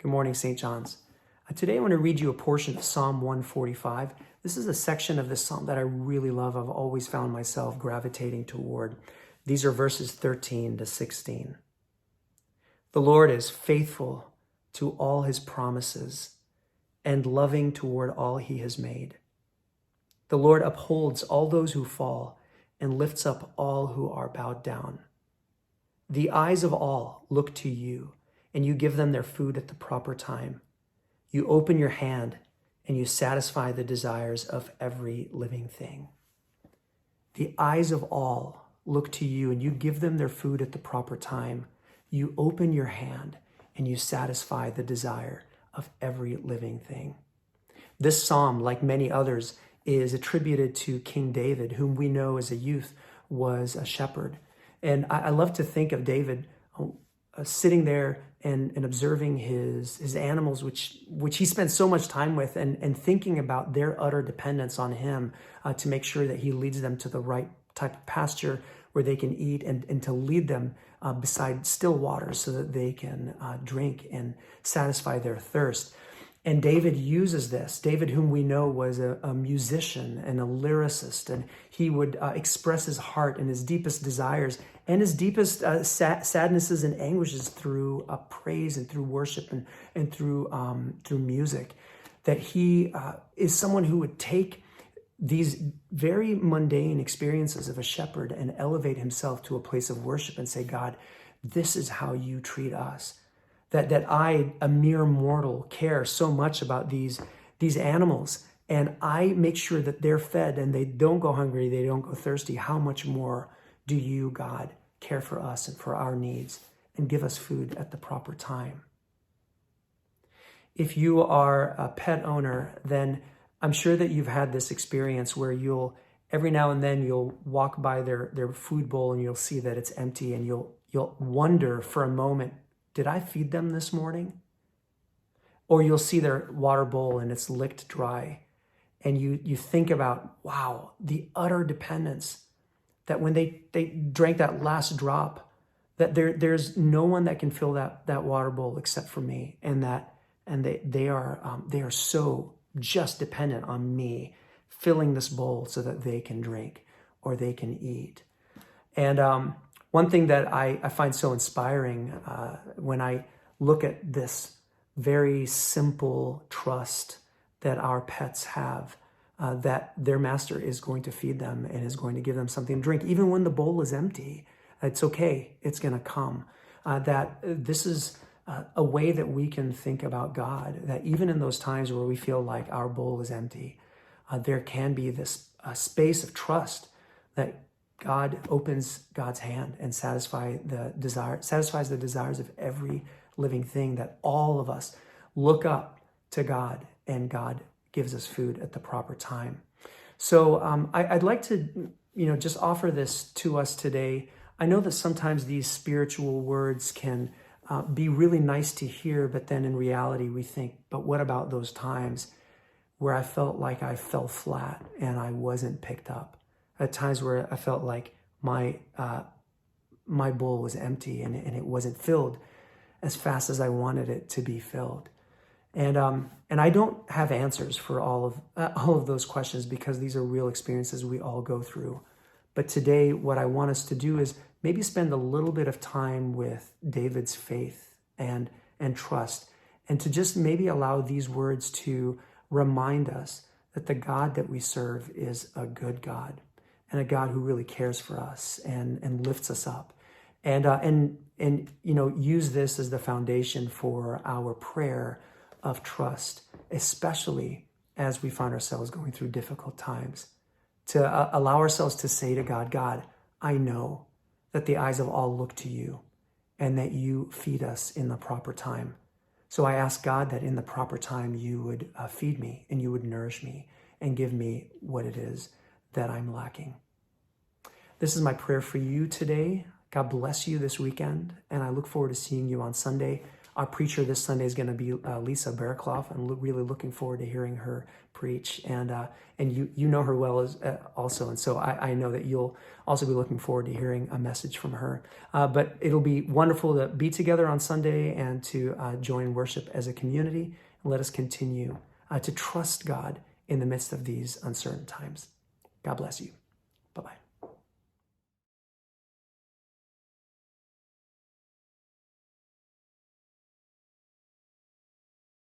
Good morning, St. John's. Today I want to read you a portion of Psalm 145. This is a section of this psalm that I really love. I've always found myself gravitating toward. These are verses 13 to 16. The Lord is faithful to all his promises and loving toward all he has made. The Lord upholds all those who fall and lifts up all who are bowed down. The eyes of all look to you, and you give them their food at the proper time. You open your hand and you satisfy the desires of every living thing. The eyes of all look to you and you give them their food at the proper time. You open your hand and you satisfy the desire of every living thing. This psalm, like many others, is attributed to King David, whom we know as a youth was a shepherd. And I love to think of David sitting there and observing his animals, which he spent so much time with, and thinking about their utter dependence on him to make sure that he leads them to the right type of pasture where they can eat, and to lead them beside still waters so that they can drink and satisfy their thirst. And David uses this. David, whom we know was a musician and a lyricist, and he would express his heart and his deepest desires and his deepest sadnesses and anguishes through praise and through worship and through music. That he is someone who would take these very mundane experiences of a shepherd and elevate himself to a place of worship and say, God, this is how you treat us. That I, a mere mortal, care so much about these animals, and I make sure that they're fed and they don't go hungry, they don't go thirsty. How much more do you, God, care for us and for our needs and give us food at the proper time? If you are a pet owner, then I'm sure that you've had this experience where every now and then you'll walk by their food bowl and you'll see that it's empty, and you'll wonder for a moment, did I feed them this morning? Or you'll see their water bowl and it's licked dry. And you think about, wow, the utter dependence that when they drank that last drop, that there's no one that can fill that water bowl except for me. And they are so just dependent on me filling this bowl so that they can drink or they can eat. And one thing that I find so inspiring when I look at this very simple trust that our pets have, that their master is going to feed them and is going to give them something to drink, even when the bowl is empty. It's okay, it's going to come. That this is a way that we can think about God, that even in those times where we feel like our bowl is empty, there can be this space of trust that God opens God's hand and satisfies the desires of every living thing, that all of us look up to God and God gives us food at the proper time. So I'd like to, just offer this to us today. I know that sometimes these spiritual words can be really nice to hear, but then in reality we think, but what about those times where I felt like I fell flat and I wasn't picked up? At times where I felt like my bowl was empty and it wasn't filled as fast as I wanted it to be filled. And I don't have answers for all of those questions, because these are real experiences we all go through. But today, what I want us to do is maybe spend a little bit of time with David's faith and trust, and to just maybe allow these words to remind us that the God that we serve is a good God, and a God who really cares for us and lifts us up, and use this as the foundation for our prayer of trust, especially as we find ourselves going through difficult times, to allow ourselves to say to God, God, I know that the eyes of all look to you and that you feed us in the proper time. So I ask God that in the proper time you would feed me and you would nourish me and give me what it is that I'm lacking. This is my prayer for you today. God bless you this weekend, and I look forward to seeing you on Sunday. Our preacher this Sunday is going to be Lisa Bearclough. I'm really looking forward to hearing her preach, and you know her well as also, and so I know that you'll also be looking forward to hearing a message from her. But it'll be wonderful to be together on Sunday and to join worship as a community. And let us continue to trust God in the midst of these uncertain times. God bless you. Bye-bye.